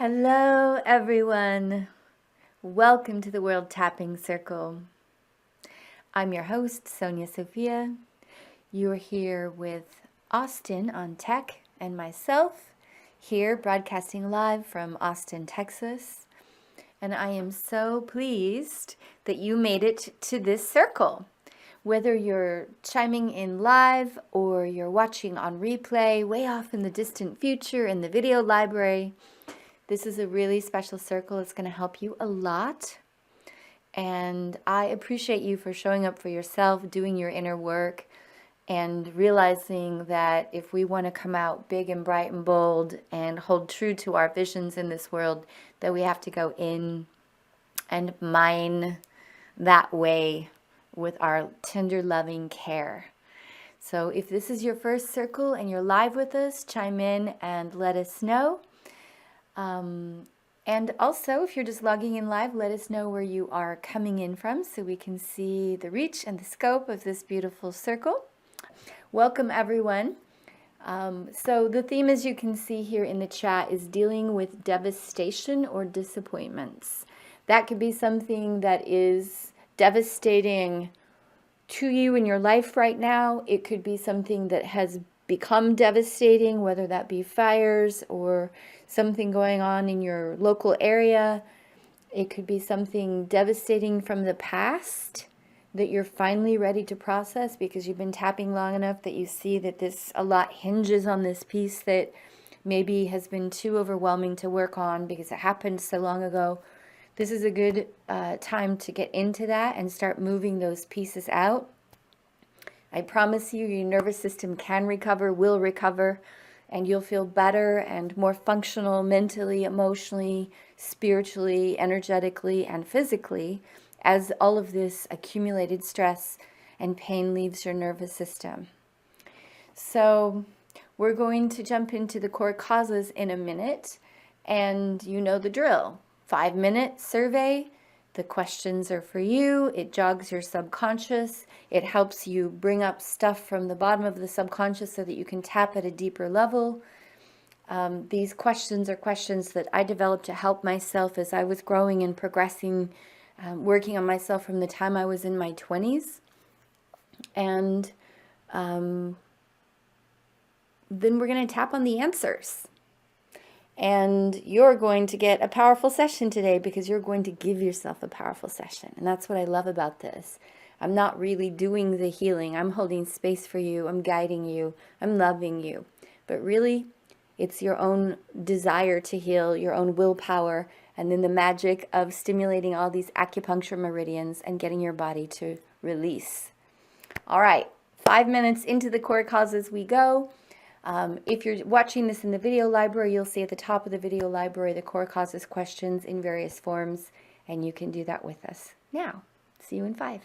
Hello, everyone. Welcome to the World Tapping Circle. I'm your host, Sonya Sophia. You're here with Austin on tech and myself here broadcasting live from Austin, Texas. And I am so pleased that you made it to this circle. Whether you're chiming in live or you're watching on replay way off in the distant future in the video library, this is a really special circle. It's going to help you a lot. And I appreciate you for showing up for yourself, doing your inner work, and realizing that if we want to come out big and bright and bold and hold true to our visions in this world, that we have to go in and mine that way with our tender, loving care. So if this is your first circle and you're live with us, chime in and let us know. And also, if you're just logging in live, let us know where you are coming in from so we can see the reach and the scope of this beautiful circle. Welcome, everyone. So the theme, as you can see here in the chat, is dealing with devastation or disappointments. That could be something that is devastating to you in your life right now. It could be something that has become devastating, whether that be fires or something going on in your local area. It could be something devastating from the past that you're finally ready to process because you've been tapping long enough that you see that a lot hinges on this piece that maybe has been too overwhelming to work on because it happened so long ago. This is a good time to get into that and start moving those pieces out. I promise you, your nervous system can recover, will recover, and you'll feel better and more functional mentally, emotionally, spiritually, energetically, and physically as all of this accumulated stress and pain leaves your nervous system. So we're going to jump into the core causes in a minute, and you know the drill. 5-minute survey. The questions are for you. It jogs your subconscious. It helps you bring up stuff from the bottom of the subconscious so that you can tap at a deeper level. These questions are questions that I developed to help myself as I was growing and progressing, working on myself from the time I was in my 20s. And then we're going to tap on the answers. And you're going to get a powerful session today because you're going to give yourself a powerful session. And that's what I love about this. I'm not really doing the healing. I'm holding space for you. I'm guiding you. I'm loving you. But really, it's your own desire to heal, your own willpower, and then the magic of stimulating all these acupuncture meridians and getting your body to release. All right, 5 minutes into the core causes we go. If you're watching this in the video library, you'll see at the top of the video library the core causes questions in various forms, and you can do that with us now. See you in 5.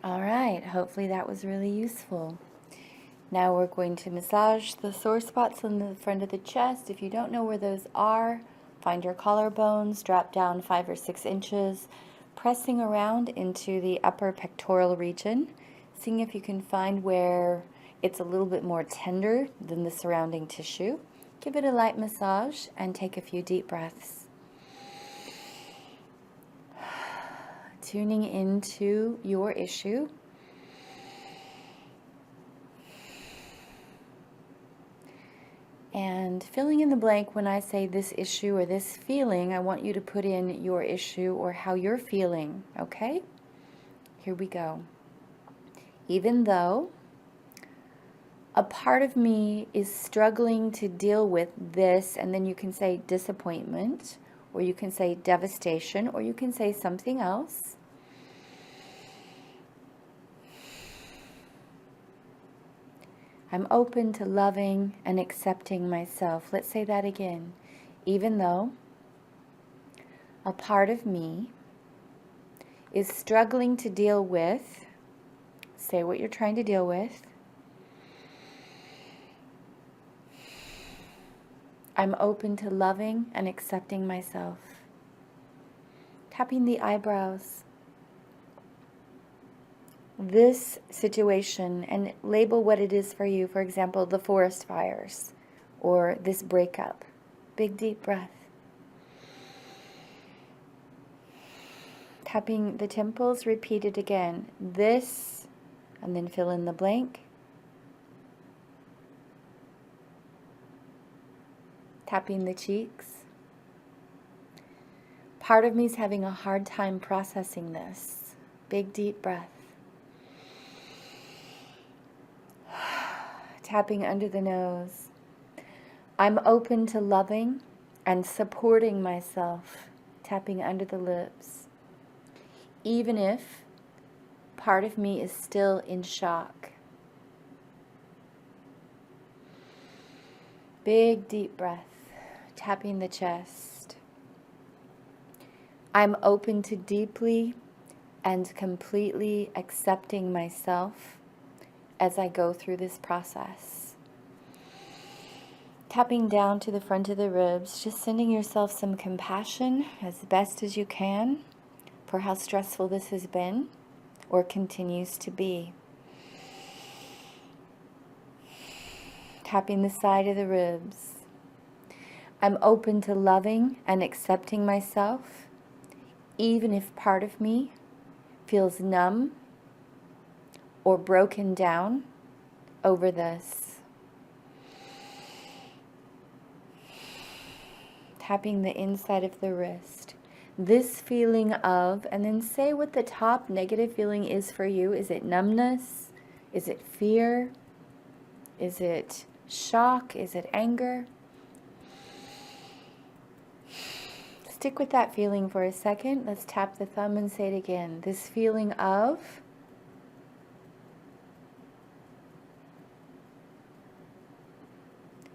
All right, hopefully that was really useful. Now we're going to massage the sore spots on the front of the chest. If you don't know where those are, find your collarbones, drop down 5 or 6 inches, pressing around into the upper pectoral region, seeing if you can find where it's a little bit more tender than the surrounding tissue. Give it a light massage and take a few deep breaths. Tuning into your issue. And filling in the blank when I say this issue or this feeling, I want you to put in your issue or how you're feeling, okay? Here we go. Even though a part of me is struggling to deal with this, and then you can say disappointment, or you can say devastation, or you can say something else. I'm open to loving and accepting myself. Let's say that again. Even though a part of me is struggling to deal with, say what you're trying to deal with. I'm open to loving and accepting myself. Tapping the eyebrows. This situation, and label what it is for you. For example, the forest fires or this breakup. Big deep breath. Tapping the temples, repeat it again. This, and then fill in the blank. Tapping the cheeks. Part of me is having a hard time processing this. Big deep breath. Tapping under the nose. I'm open to loving and supporting myself. Tapping under the lips. Even if part of me is still in shock. Big deep breath. Tapping the chest. I'm open to deeply and completely accepting myself as I go through this process. Tapping down to the front of the ribs, just sending yourself some compassion as best as you can for how stressful this has been or continues to be. Tapping the side of the ribs. I'm open to loving and accepting myself, even if part of me feels numb or broken down over this. Tapping the inside of the wrist. This feeling of, and then say what the top negative feeling is for you. Is it numbness? Is it fear? Is it shock? Is it anger? Stick with that feeling for a second. Let's tap the thumb and say it again. This feeling of,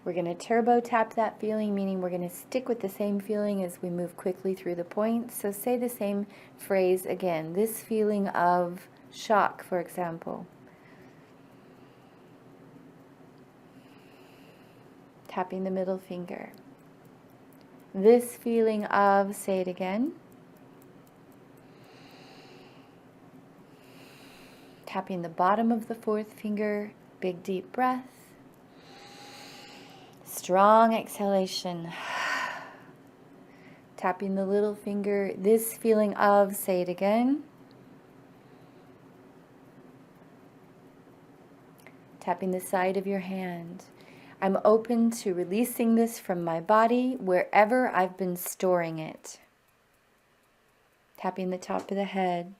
we're going to turbo tap that feeling, meaning we're going to stick with the same feeling as we move quickly through the points. So say the same phrase again. This feeling of shock, for example. Tapping the middle finger. This feeling of, say it again. Tapping the bottom of the fourth finger, big deep breath. Strong exhalation. Tapping the little finger, this feeling of, say it again. Tapping the side of your hand. I'm open to releasing this from my body wherever I've been storing it. Tapping the top of the head.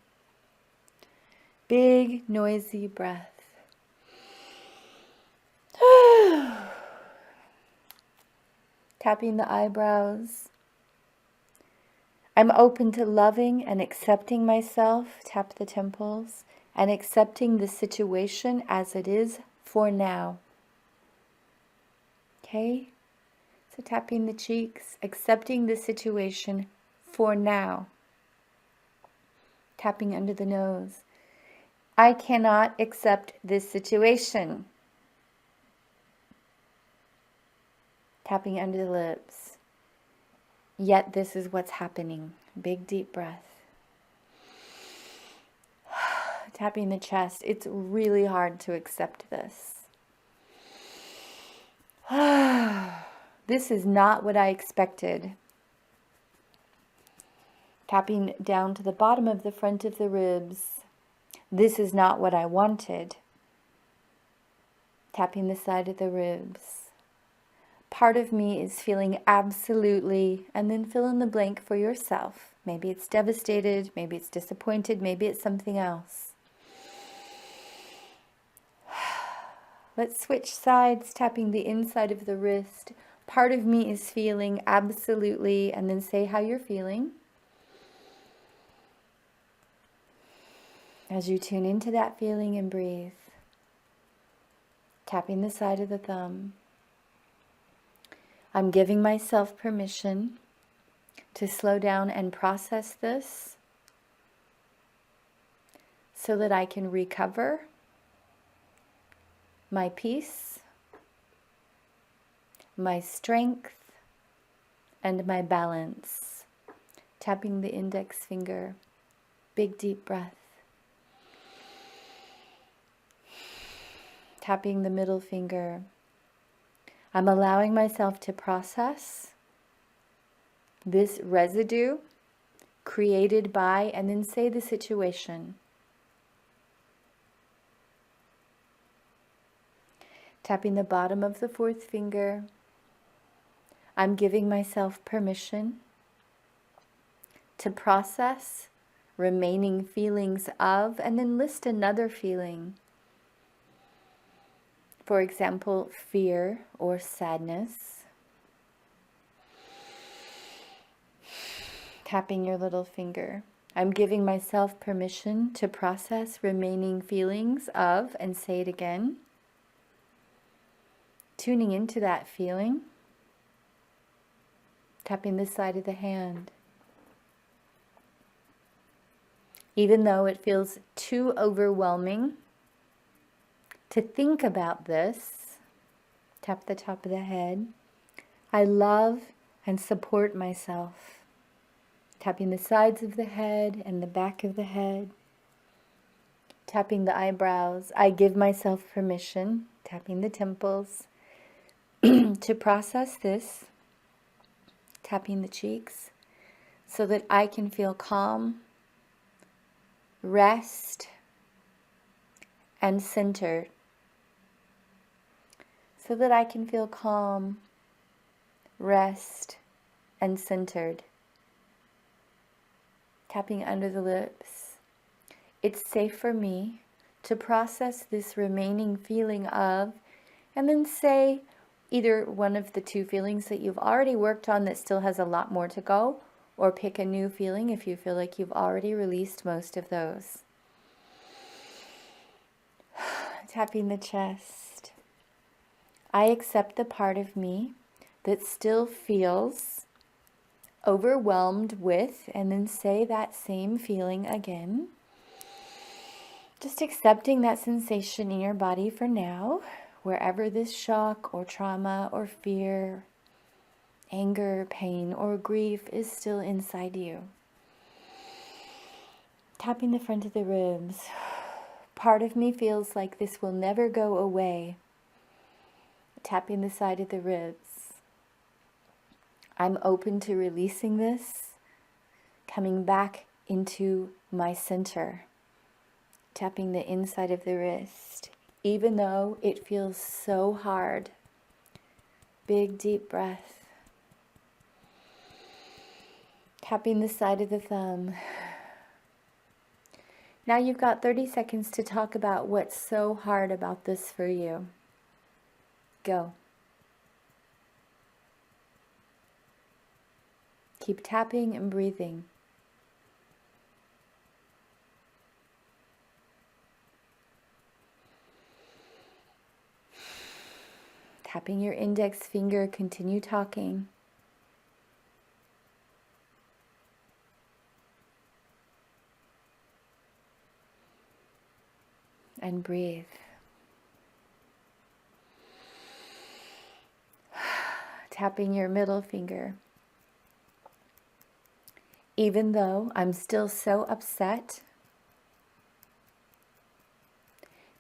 Big, noisy breath. Tapping the eyebrows. I'm open to loving and accepting myself. Tap the temples. And accepting the situation as it is for now. Okay? So tapping the cheeks, accepting the situation for now. Tapping under the nose. I cannot accept this situation. Tapping under the lips. Yet this is what's happening. Big deep breath. Tapping the chest. It's really hard to accept this. This is not what I expected. Tapping down to the bottom of the front of the ribs. This is not what I wanted. Tapping the side of the ribs. Part of me is feeling absolutely, and then fill in the blank for yourself. Maybe it's devastated, maybe it's disappointed, maybe it's something else. Let's switch sides, tapping the inside of the wrist. Part of me is feeling absolutely, and then say how you're feeling. As you tune into that feeling and breathe. Tapping the side of the thumb. I'm giving myself permission to slow down and process this so that I can recover my peace, my strength, and my balance. Tapping the index finger. Big deep breath. Tapping the middle finger. I'm allowing myself to process this residue created by, and then say the situation. Tapping the bottom of the fourth finger. I'm giving myself permission to process remaining feelings of, and then list another feeling. For example, fear or sadness. Tapping your little finger. I'm giving myself permission to process remaining feelings of, and say it again. Tuning into that feeling. Tapping the side of the hand. Even though it feels too overwhelming to think about this, tap the top of the head. I love and support myself. Tapping the sides of the head and the back of the head. Tapping the eyebrows. I give myself permission, tapping the temples, to process this. Tapping the cheeks so that I can feel calm, rest, and centered. So that I can feel calm, rest, and centered. Tapping under the lips. It's safe for me to process this remaining feeling of, and then say either one of the two feelings that you've already worked on that still has a lot more to go, or pick a new feeling if you feel like you've already released most of those. Tapping the chest. I accept the part of me that still feels overwhelmed with, and then say that same feeling again. Just accepting that sensation in your body for now, wherever this shock or trauma or fear, anger, pain, or grief is still inside you. Tapping the front of the ribs. Part of me feels like this will never go away. Tapping the side of the ribs. I'm open to releasing this, coming back into my center. Tapping the inside of the wrist, even though it feels so hard. Big deep breath. Tapping the side of the thumb. Now you've got 30 seconds to talk about what's so hard about this for you. Go. Keep tapping and breathing. Tapping your index finger, continue talking. And breathe. Tapping your middle finger. Even though I'm still so upset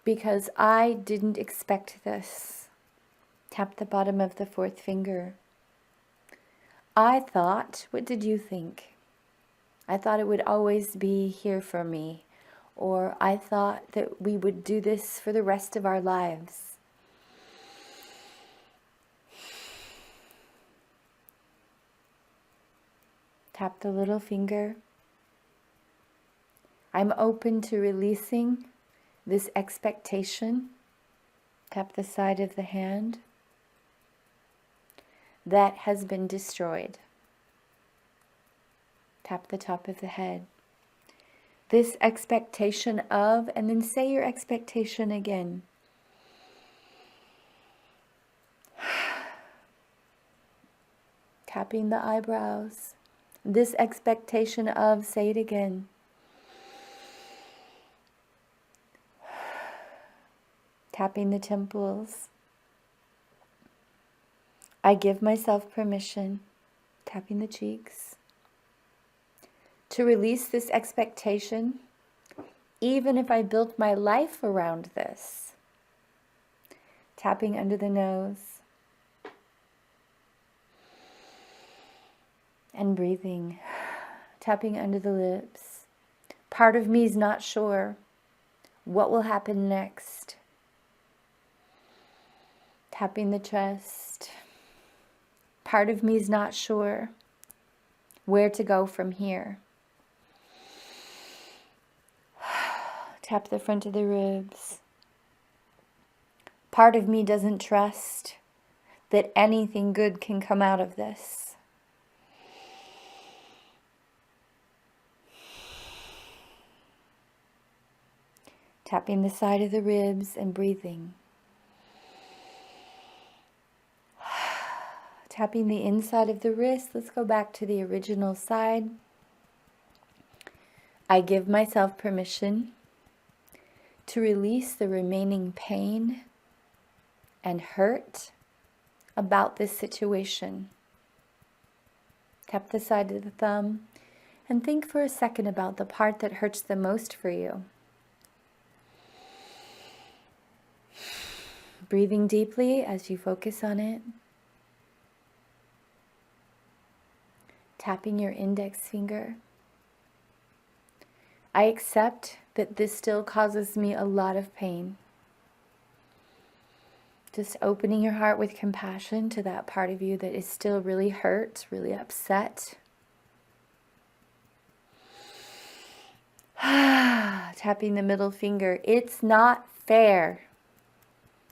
because I didn't expect this. Tap the bottom of the fourth finger. I thought, what did you think? I thought it would always be here for me. Or I thought that we would do this for the rest of our lives. Tap the little finger. I'm open to releasing this expectation. Tap the side of the hand. That has been destroyed. Tap the top of the head. This expectation of, and then say your expectation again. Tapping the eyebrows. This expectation of, say it again. Tapping the temples. I give myself permission, tapping the cheeks, to release this expectation, even if I built my life around this. Tapping under the nose. And breathing. Tapping under the lips. Part of me is not sure what will happen next. Tapping the chest. Part of me is not sure where to go from here. Tap the front of the ribs. Part of me doesn't trust that anything good can come out of this. Tapping the side of the ribs and breathing. Tapping the inside of the wrist. Let's go back to the original side. I give myself permission to release the remaining pain and hurt about this situation. Tap the side of the thumb and think for a second about the part that hurts the most for you. Breathing deeply as you focus on it. Tapping your index finger. I accept that this still causes me a lot of pain. Just opening your heart with compassion to that part of you that is still really hurt, really upset. Tapping the middle finger. It's not fair.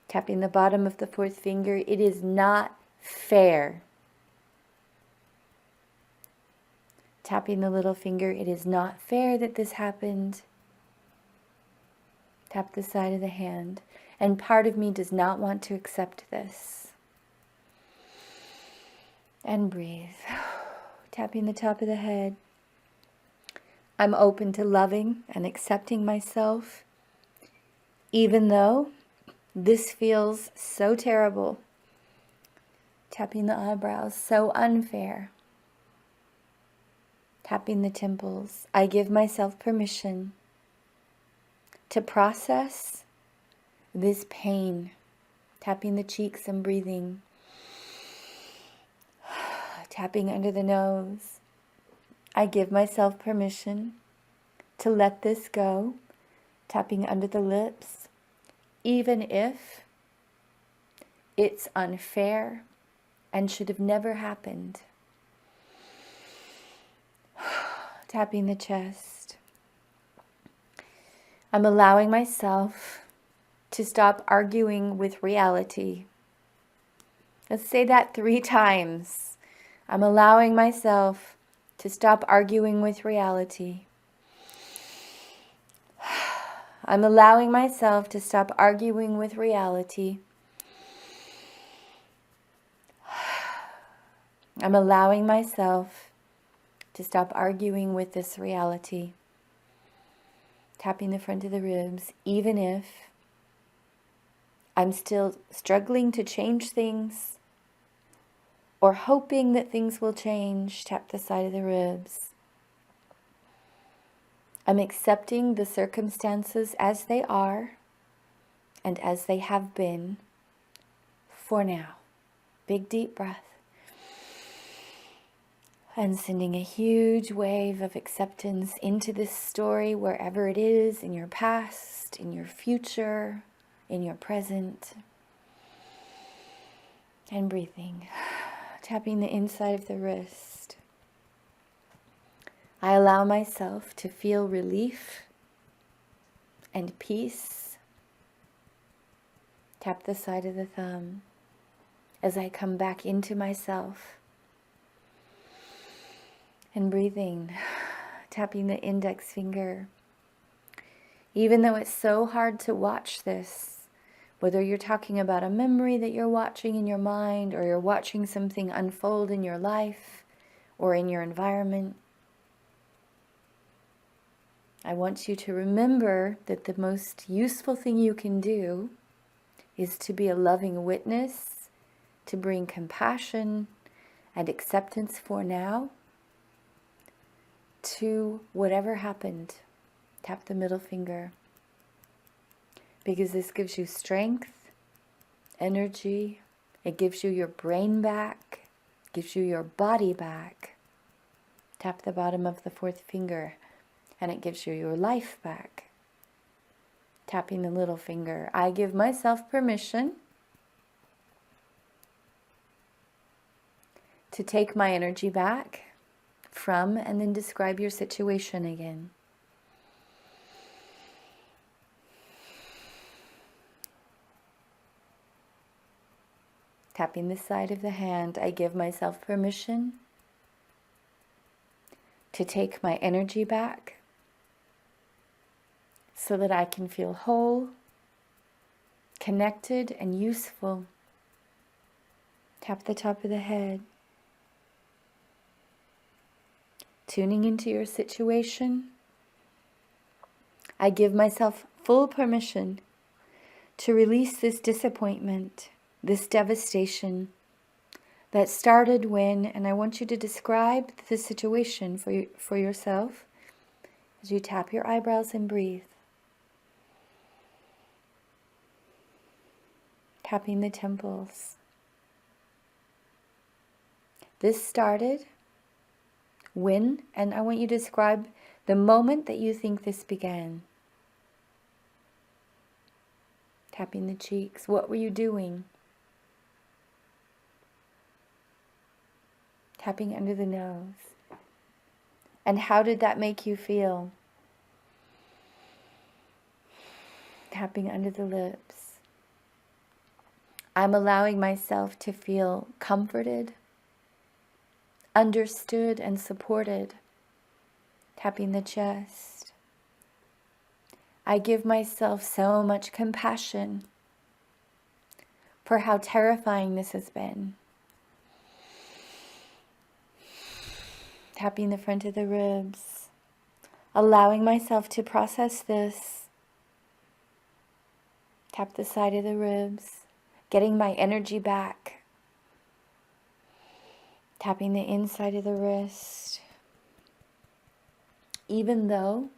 Tapping the bottom of the fourth finger. It is not fair. Tapping the little finger. It is not fair that this happened. Tap the side of the hand. And part of me does not want to accept this. And breathe. Tapping the top of the head. I'm open to loving and accepting myself, even though this feels so terrible. Tapping the eyebrows. So unfair. Tapping the temples. I give myself permission to process this pain. Tapping the cheeks and breathing. Tapping under the nose. I give myself permission to let this go. Tapping under the lips. Even if it's unfair and should have never happened. Tapping the chest. I'm allowing myself to stop arguing with reality. Let's say that 3 times. I'm allowing myself to stop arguing with reality. I'm allowing myself to stop arguing with reality. I'm allowing myself to stop arguing with this reality. tapping the front of the ribs, even if I'm still struggling to change things or hoping that things will change, tap the side of the ribs. I'm accepting the circumstances as they are and as they have been for now. Big deep breath. And sending a huge wave of acceptance into this story, wherever it is, in your past, in your future, in your present. And breathing. Tapping the inside of the wrist. I allow myself to feel relief and peace. Tap the side of the thumb as I come back into myself. And breathing, tapping the index finger. Even though it's so hard to watch this, whether you're talking about a memory that you're watching in your mind, or you're watching something unfold in your life or in your environment, I want you to remember that the most useful thing you can do is to be a loving witness, to bring compassion and acceptance for now to whatever happened. Tap the middle finger. Because this gives you strength, energy. It gives you your brain back. Gives you your body back. Tap the bottom of the fourth finger. And it gives you your life back. Tapping the little finger. I give myself permission to take my energy back from, and then describe your situation again. Tapping the side of the hand, I give myself permission to take my energy back so that I can feel whole, connected, and useful. Tap the top of the head. Tuning into your situation, I give myself full permission to release this disappointment, this devastation that started when, and I want you to describe the situation for yourself as you tap your eyebrows and breathe. Tapping the temples. This started when, and I want you to describe the moment that you think this began. Tapping the cheeks. What were you doing? Tapping under the nose. And how did that make you feel? Tapping under the lips. I'm allowing myself to feel comforted, understood, and supported. Tapping the chest. I give myself so much compassion for how terrifying this has been. Tapping the front of the ribs. Allowing myself to process this. Tap the side of the ribs. Getting my energy back. Tapping the inside of the wrist. Even though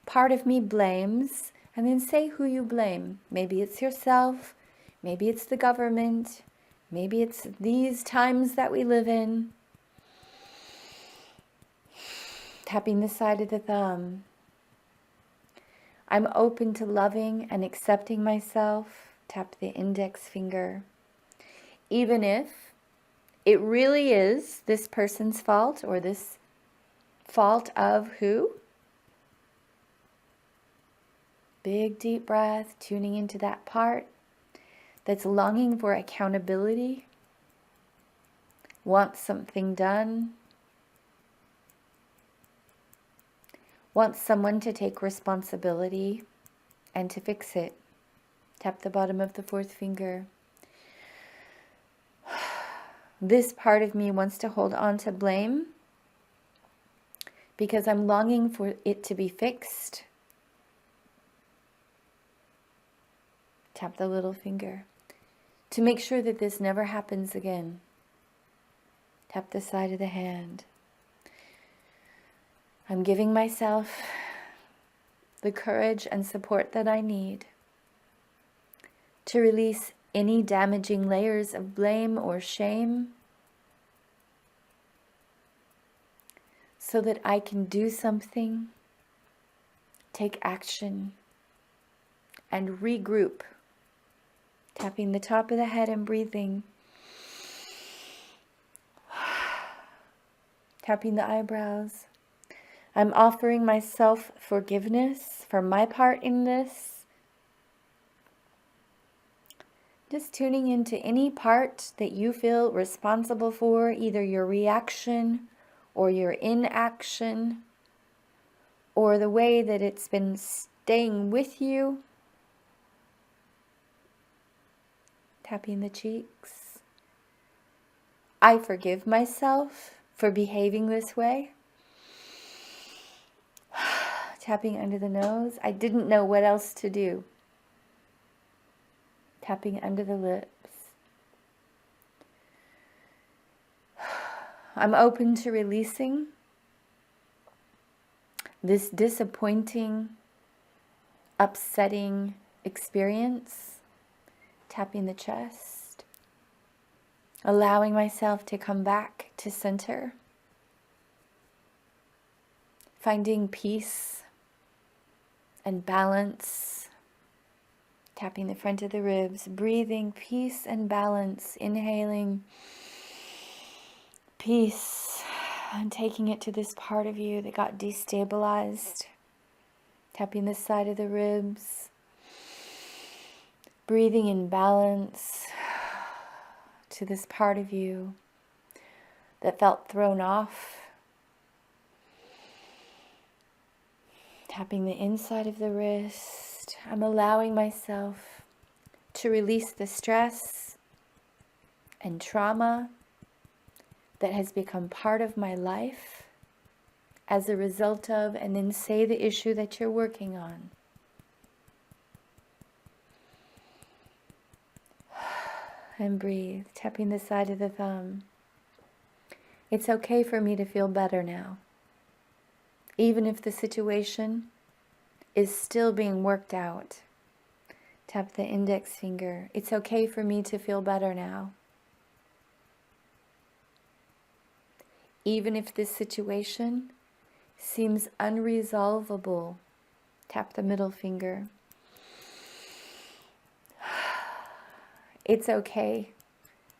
part of me blames, and then say who you blame. Maybe it's yourself, maybe it's the government, maybe it's these times that we live in. Tapping the side of the thumb. I'm open to loving and accepting myself. Tap the index finger. Even if it really is this person's fault, or this fault of who? Big deep breath, tuning into that part that's longing for accountability, wants something done, wants someone to take responsibility and to fix it. Tap the bottom of the fourth finger. This part of me wants to hold on to blame because I'm longing for it to be fixed. Tap the little finger. To make sure that this never happens again. Tap the side of the hand. I'm giving myself the courage and support that I need to release any damaging layers of blame or shame so that I can do something, take action, and regroup. Tapping the top of the head and breathing. Tapping the eyebrows. I'm offering myself forgiveness for my part in this. Just tuning into any part that you feel responsible for, either your reaction or your inaction, or the way that it's been staying with you. Tapping the cheeks. I forgive myself for behaving this way. Tapping under the nose. I didn't know what else to do. Tapping under the lips. I'm open to releasing this disappointing, upsetting experience. Tapping the chest. Allowing myself to come back to center. Finding peace and balance. Tapping the front of the ribs. Breathing peace and balance. Inhaling peace. And taking it to this part of you that got destabilized. Tapping the side of the ribs. Breathing in balance to this part of you that felt thrown off. Tapping the inside of the wrist. I'm allowing myself to release the stress and trauma that has become part of my life as a result of, and then say the issue that you're working on. And breathe, tapping the side of the thumb. It's okay for me to feel better now. Even if the situation is still being worked out. Tap the index finger. It's okay for me to feel better now. Even if this situation seems unresolvable. Tap the middle finger. It's okay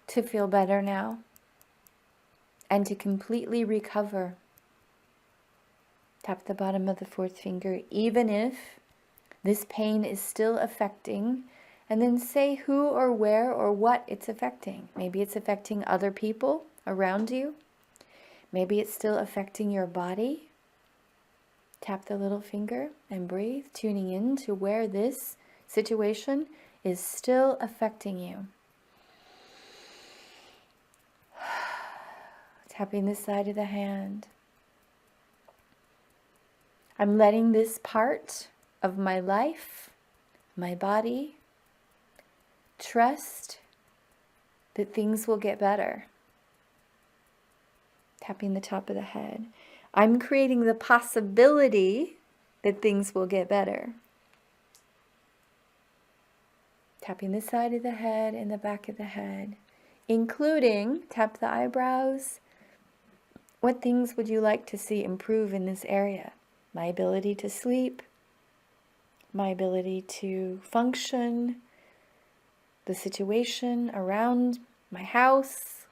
to feel better now and to completely recover. Tap the bottom of the fourth finger, even if this pain is still affecting, and then say who or where or what it's affecting. Maybe it's affecting other people around you. Maybe it's still affecting your body. Tap the little finger and breathe, tuning in to where this situation is still affecting you. Tapping the side of the hand. I'm letting this part of my life, my body, trust that things will get better. Tapping the top of the head. I'm creating the possibility that things will get better. Tapping the side of the head and the back of the head, including, tap the eyebrows. What things would you like to see improve in this area? My ability to sleep, my ability to function, the situation around my house.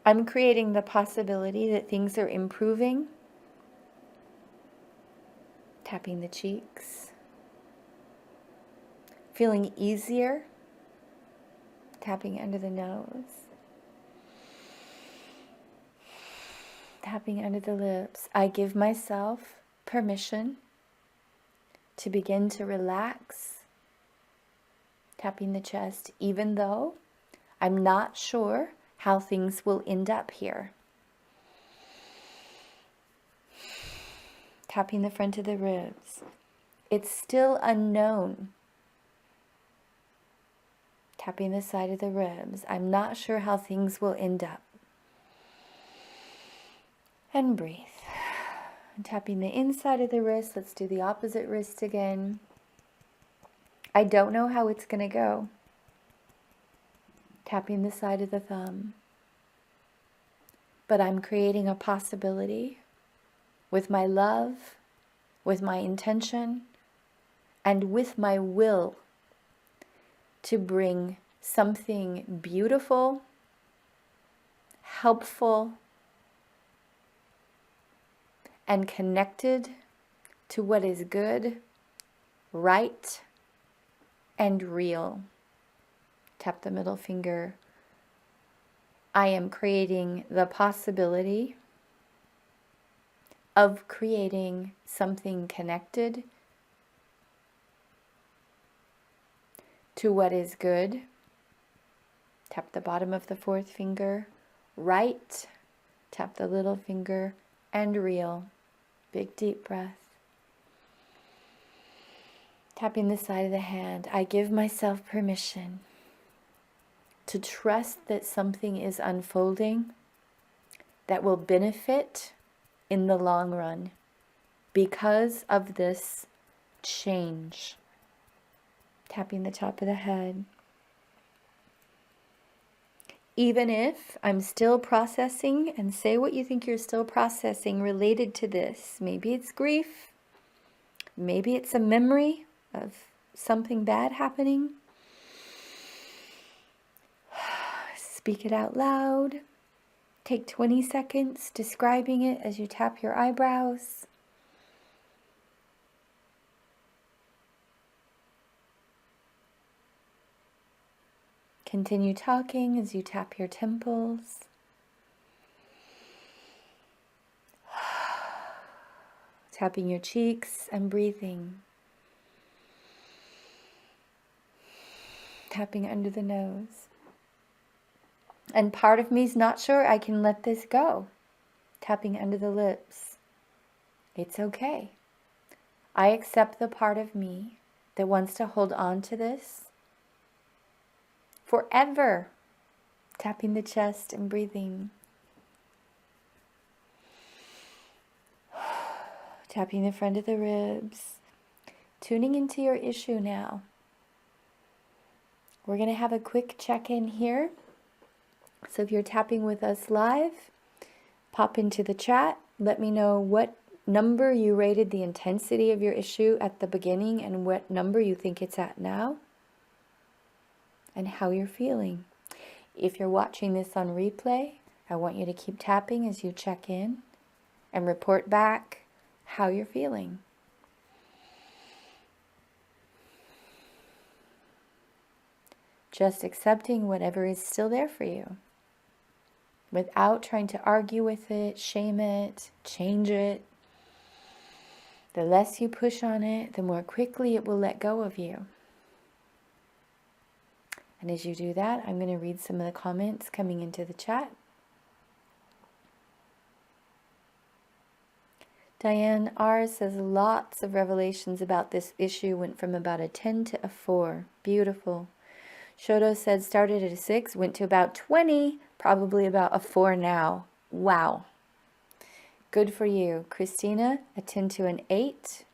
I'm creating the possibility that things are improving. Tapping the cheeks. Feeling easier. Tapping under the nose. Tapping under the lips. I give myself permission to begin to relax. Tapping the chest, even though I'm not sure how things will end up here. Tapping the front of the ribs. It's still unknown. Tapping the side of the ribs. I'm not sure how things will end up. And breathe. And tapping the inside of the wrist. Let's do the opposite wrist again. I don't know how it's going to go. Tapping the side of the thumb. But I'm creating a possibility with my love, with my intention, and with my will to bring something beautiful, helpful, and connected to what is good, right, and real. Tap the middle finger. I am creating the possibility of creating something connected to what is good. Tap the bottom of the fourth finger. Right. Tap the little finger. And real. Big deep breath. Tapping the side of the hand. I give myself permission to trust that something is unfolding that will benefit in the long run because of this change. Tapping the top of the head. Even if I'm still processing, and say what you think you're still processing related to this. Maybe it's grief. Maybe it's a memory of something bad happening. Speak it out loud. Take 20 seconds describing it as you tap your eyebrows. Continue talking as you tap your temples. Tapping your cheeks and breathing. Tapping under the nose. And part of me is not sure I can let this go. Tapping under the lips. It's okay. I accept the part of me that wants to hold on to this forever. Tapping the chest and breathing. Tapping the front of the ribs. Tuning into your issue now. We're going to have a quick check-in here. So if you're tapping with us live, pop into the chat. Let me know what number you rated the intensity of your issue at the beginning and what number you think it's at now and how you're feeling. If you're watching this on replay, I want you to keep tapping as you check in and report back how you're feeling. Just accepting whatever is still there for you, without trying to argue with it, shame it, change it. The less you push on it, the more quickly it will let go of you. And as you do that, I'm going to read some of the comments coming into the chat. Diane R. says lots of revelations about this issue, went from about a 10 to a 4. Beautiful. Shoto said started at a 6, went to about 20, probably about a 4 now. Wow. Good for you. Christina, a 10 to an 8.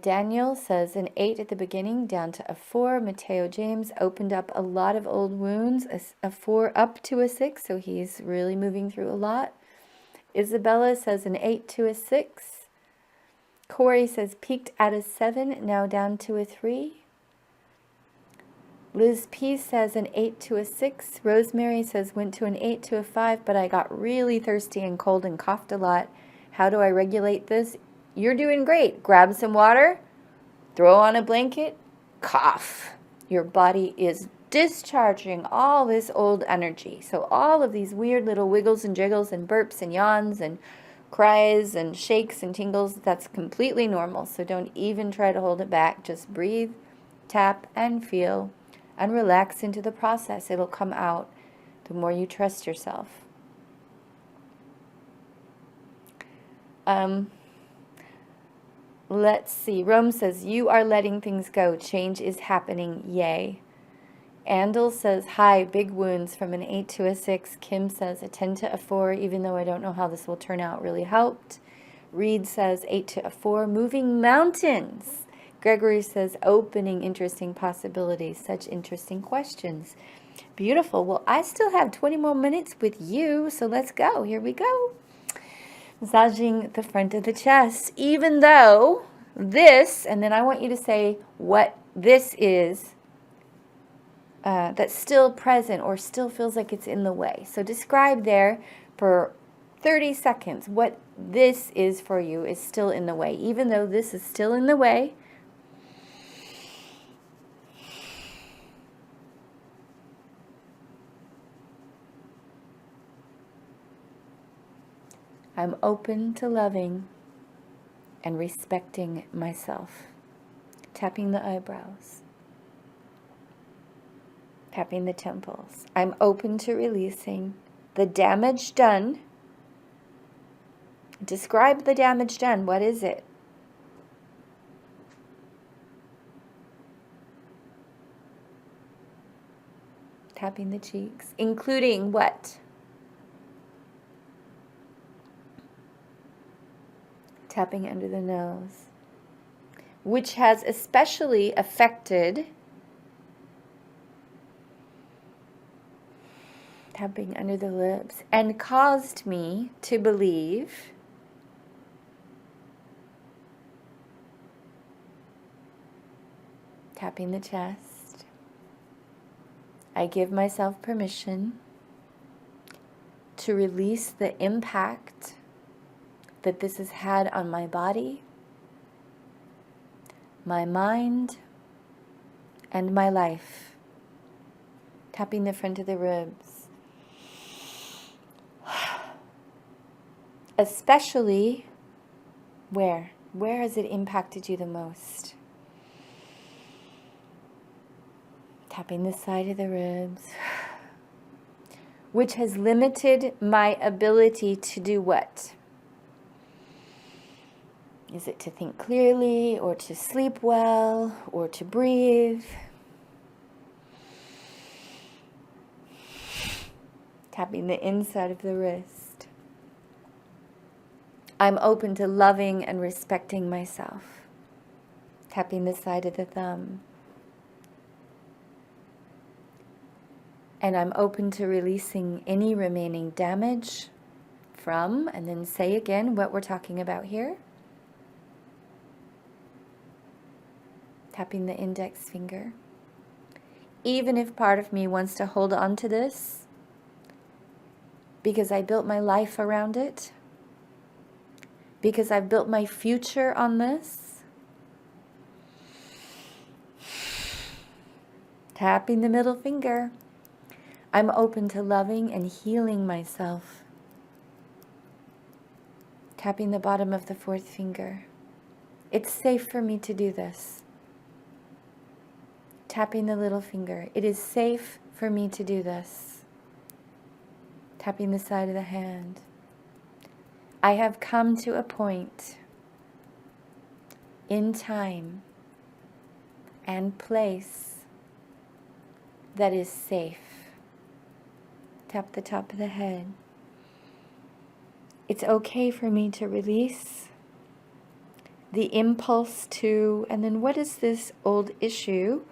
Daniel says an 8 at the beginning, down to a 4. Mateo James opened up a lot of old wounds, a 4 up to a 6, so he's really moving through a lot. Isabella says an 8 to a 6. Corey says peaked at a 7, now down to a 3. Liz P says an 8 to a 6. Rosemary says went to an 8 to a 5, but I got really thirsty and cold and coughed a lot. How do I regulate this? You're doing great. Grab some water, throw on a blanket, cough. Your body is discharging all this old energy. So all of these weird little wiggles and jiggles and burps and yawns and cries and shakes and tingles, that's completely normal. So don't even try to hold it back. Just breathe Tap and feel and relax into the process. It'll come out the more you trust yourself. Let's see. Rome says, you are letting things go. Change is happening. Yay. Andel says, hi, big wounds from an 8 to a 6. Kim says, a 10 to a 4, even though I don't know how this will turn out, really helped. Reed says, 8 to a 4, moving mountains. Gregory says, opening interesting possibilities. Such interesting questions. Beautiful. Well, I still have 20 more minutes with you, so let's go. Here we go. Massaging the front of the chest. Even though this, and then I want you to say what this is, that's still present or still feels like it's in the way. So describe there for 30 seconds what this is for you is still in the way. Even though this is still in the way, I'm open to loving and respecting myself. Tapping the eyebrows. Tapping the temples. I'm open to releasing the damage done. Describe the damage done. What is it? Tapping the cheeks. Including what? Tapping under the nose. Which has especially affected. Tapping under the lips. And caused me to believe. Tapping the chest. I give myself permission to release the impact that this has had on my body, my mind, and my life. Tapping the front of the ribs. Especially where? Where has it impacted you the most? Tapping the side of the ribs. Which has limited my ability to do what? Is it to think clearly, or to sleep well, or to breathe? Tapping the inside of the wrist. I'm open to loving and respecting myself. Tapping the side of the thumb. And I'm open to releasing any remaining damage from, and then say again what we're talking about here. Tapping the index finger. Even if part of me wants to hold on to this, because I built my life around it, because I've built my future on this. Tapping the middle finger. I'm open to loving and healing myself. Tapping the bottom of the fourth finger. It's safe for me to do this. Tapping the little finger. It is safe for me to do this. Tapping the side of the hand. I have come to a point in time and place that is safe. Tap the top of the head. It's okay for me to release the impulse to, and then what is this old issue,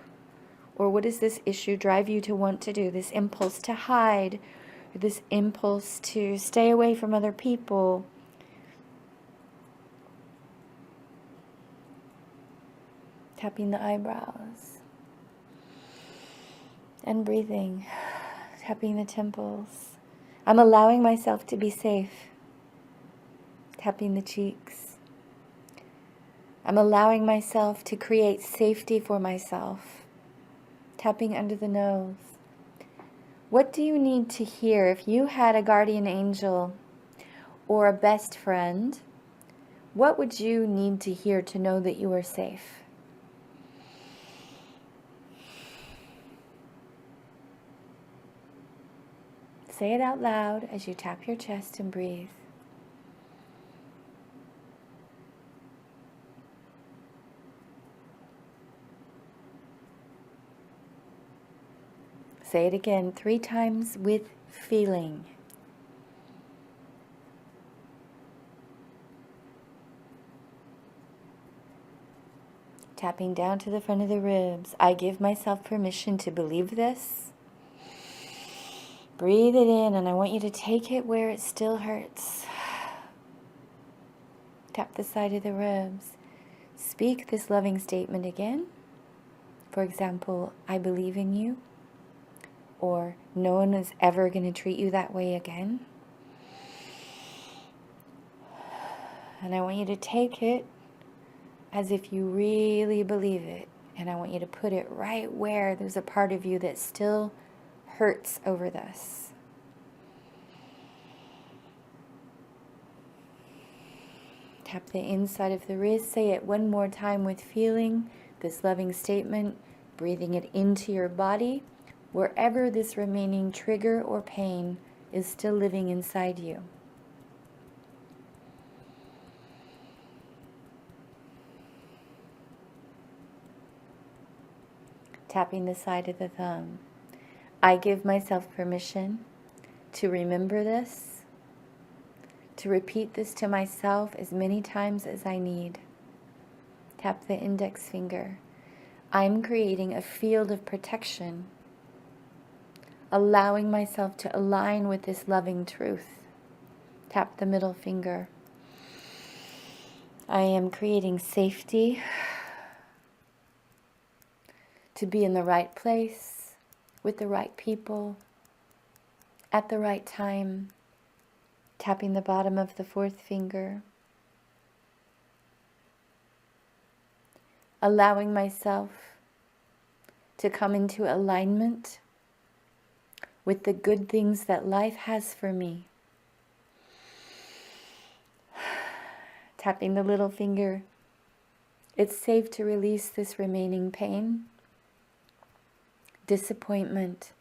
or what does this issue drive you to want to do? This impulse to hide, or this impulse to stay away from other people. Tapping the eyebrows. And breathing. Tapping the temples. I'm allowing myself to be safe. Tapping the cheeks. I'm allowing myself to create safety for myself. Tapping under the nose. What do you need to hear if you had a guardian angel or a best friend? What would you need to hear to know that you are safe? say it out loud as you tap your chest and breathe. Say it again 3 times with feeling. Tapping down to the front of the ribs. I give myself permission to believe this. Breathe it in, and I want you to take it where it still hurts. Tap the side of the ribs. Speak this loving statement again. For example, I believe in you. Or no one is ever going to treat you that way again. And I want you to take it as if you really believe it. And I want you to put it right where there's a part of you that still hurts over this. Tap the inside of the wrist. Say it one more time with feeling this loving statement, breathing it into your body, wherever this remaining trigger or pain is still living inside you. Tapping the side of the thumb. I give myself permission to remember this, to repeat this to myself as many times as I need. Tap the index finger. I'm creating a field of protection, allowing myself to align with this loving truth. Tap the middle finger. I am creating safety to be in the right place, with the right people, at the right time. Tapping the bottom of the 4th finger. Allowing myself to come into alignment with the good things that life has for me. Tapping the little finger. It's safe to release this remaining pain, disappointment,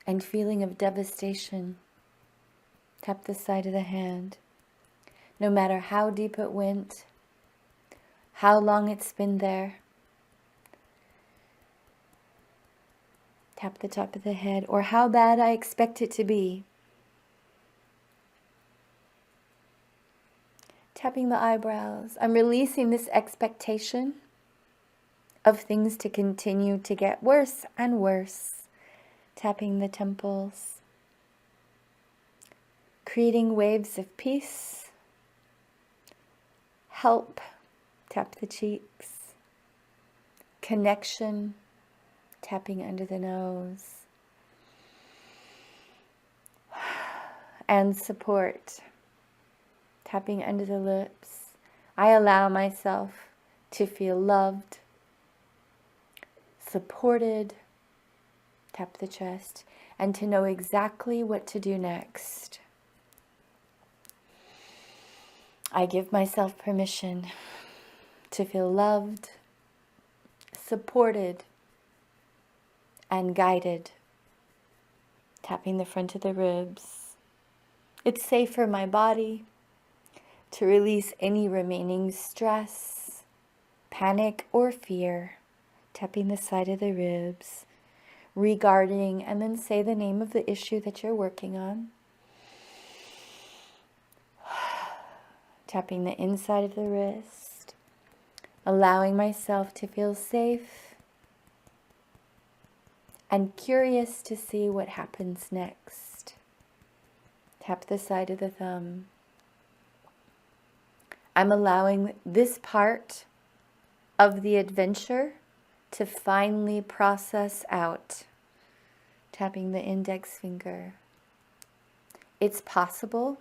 and feeling of devastation. Tap the side of the hand. No matter how deep it went, how long it's been there. Tap the top of the head, or how bad I expect it to be. Tapping the eyebrows. I'm releasing this expectation of things to continue to get worse and worse. Tapping the temples. Creating waves of peace. Help. Tap the cheeks. Connection. Tapping under the nose. And support. Tapping under the lips. I allow myself to feel loved, supported. Tap the chest. And to know exactly what to do next. I give myself permission to feel loved, supported, and guided. Tapping the front of the ribs. It's safe for my body to release any remaining stress, panic, or fear. Tapping the side of the ribs. Regarding, and then say the name of the issue that you're working on. Tapping the inside of the wrist. Allowing myself to feel safe and curious to see what happens next. Tap the side of the thumb. I'm allowing this part of the adventure to finally process out. Tapping the index finger. It's possible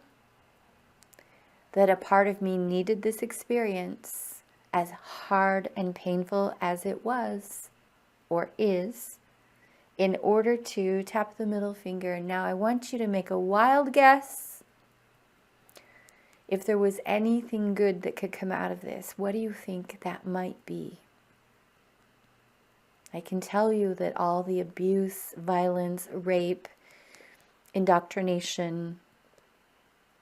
that a part of me needed this experience, as hard and painful as it was or is, in order to tap the middle finger. Now I want you to make a wild guess if there was anything good that could come out of this. What do you think that might be? I can tell you that all the abuse, violence, rape, indoctrination,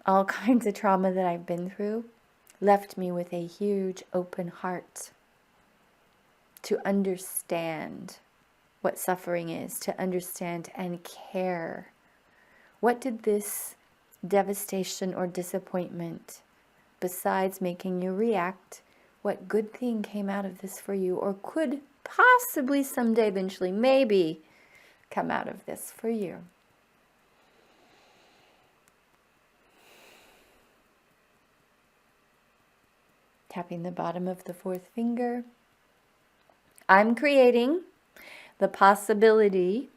all kinds of trauma that I've been through, left me with a huge open heart to understand what suffering is, to understand and care. What did this devastation or disappointment, besides making you react, what good thing came out of this for you, or could possibly someday, eventually, maybe come out of this for you? Tapping the bottom of the fourth finger. I'm creating the possibility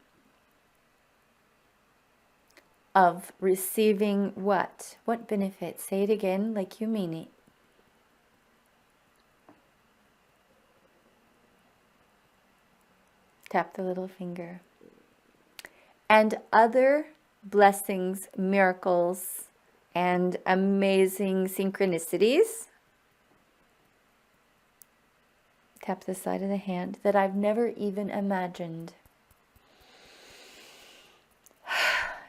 of receiving what? What benefit? Say it again like you mean it. Tap the little finger. And other blessings, miracles, and amazing synchronicities. Tap the side of the hand that I've never even imagined.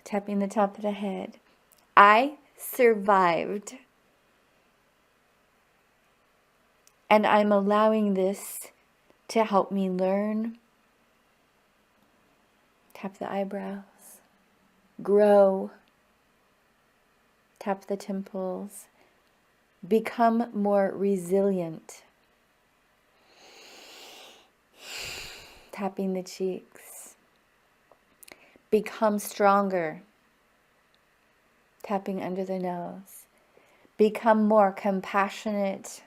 Tapping the top of the head. I survived. And I'm allowing this to help me learn. Tap the eyebrows. Grow. Tap the temples. Become more resilient. Tapping the cheeks. Become stronger. Tapping under the nose. Become more compassionate.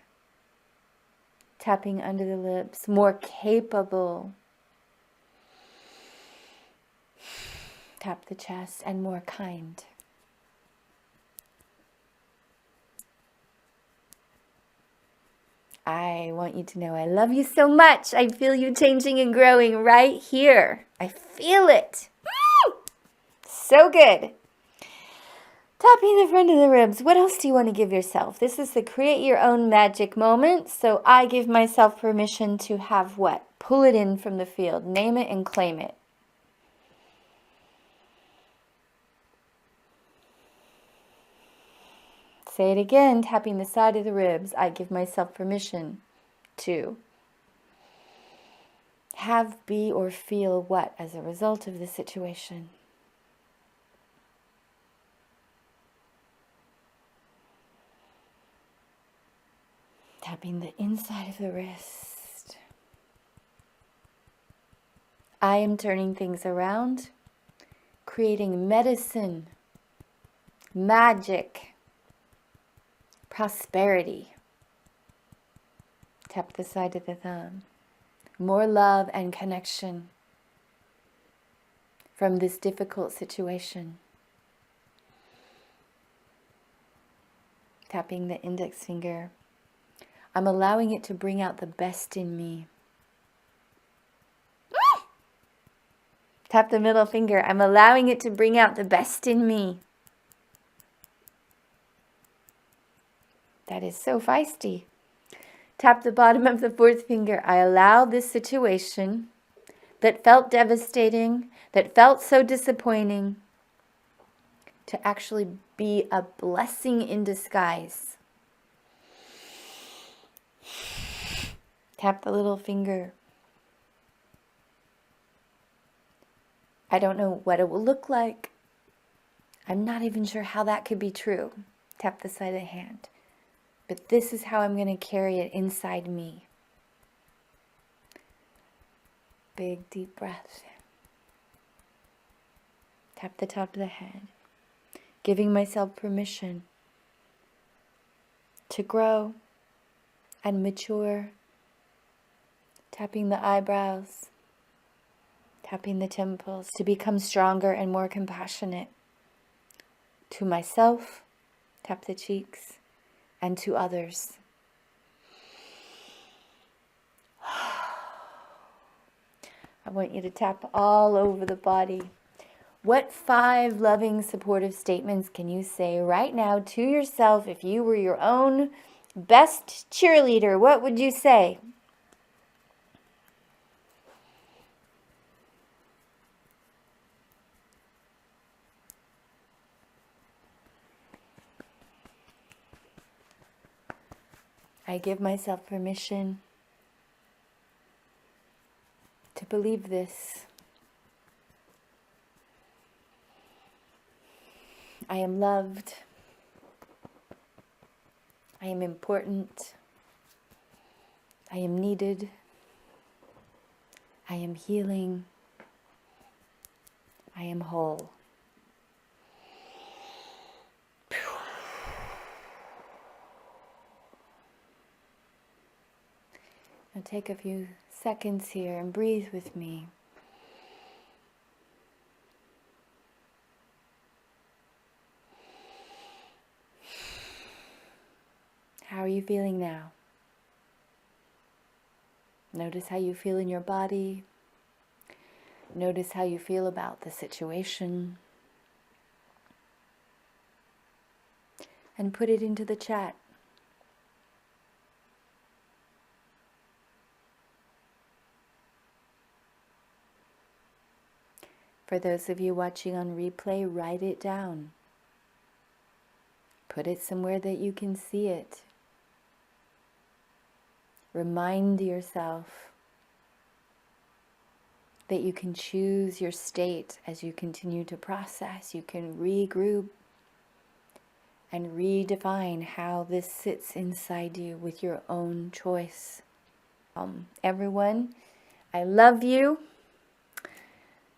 Tapping under the lips. More capable. Tap the chest. And more kind. I want you to know I love you so much. I feel you changing and growing right here. I feel it. Woo! So good. Tapping the front of the ribs. What else do you want to give yourself? This is the create your own magic moment. So I give myself permission to have what? Pull it in from the field. Name it and claim it. Say it again, tapping the side of the ribs. I give myself permission to have, be, or feel what as a result of the situation. Tapping the inside of the wrist. I am turning things around, creating medicine, magic, prosperity. Tap the side of the thumb. More love and connection from this difficult situation. Tapping the index finger. I'm allowing it to bring out the best in me. Tap the middle finger. I'm allowing it to bring out the best in me. That is so feisty. Tap the bottom of the fourth finger. I allow this situation that felt devastating, that felt so disappointing, to actually be a blessing in disguise. Tap the little finger. I don't know what it will look like. I'm not even sure how that could be true. Tap the side of the hand. But this is how I'm going to carry it inside me. Big, deep breath. Tap the top of the head. Giving myself permission to grow and mature. Tapping the eyebrows. Tapping the temples. To become stronger and more compassionate. To myself. Tap the cheeks. And to others. I want you to tap all over the body. What 5 loving, supportive statements can you say right now to yourself if you were your own best cheerleader? What would you say? I give myself permission to believe this. I am loved. I am important. I am needed. I am healing. I am whole. Now take a few seconds here and breathe with me. How are you feeling now? Notice how you feel in your body. Notice how you feel about the situation. And put it into the chat. For those of you watching on replay, write it down. Put it somewhere that you can see it. Remind yourself that you can choose your state as you continue to process. You can regroup and redefine how this sits inside you with your own choice. Everyone, I love you.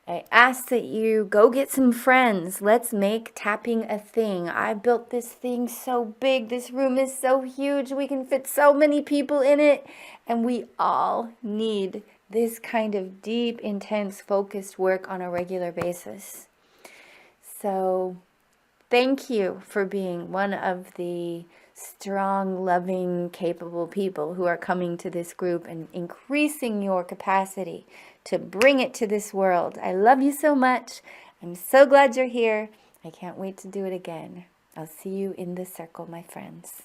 I ask that you go get some friends. Let's make tapping a thing. I built this thing so big. This room is so huge. We can fit so many people in it. And we all need this kind of deep, intense, focused work on a regular basis. So thank you for being one of the strong, loving, capable people who are coming to this group and increasing your capacity to bring it to this world. I love you so much. I'm so glad you're here. I can't wait to do it again. I'll see you in the circle, my friends.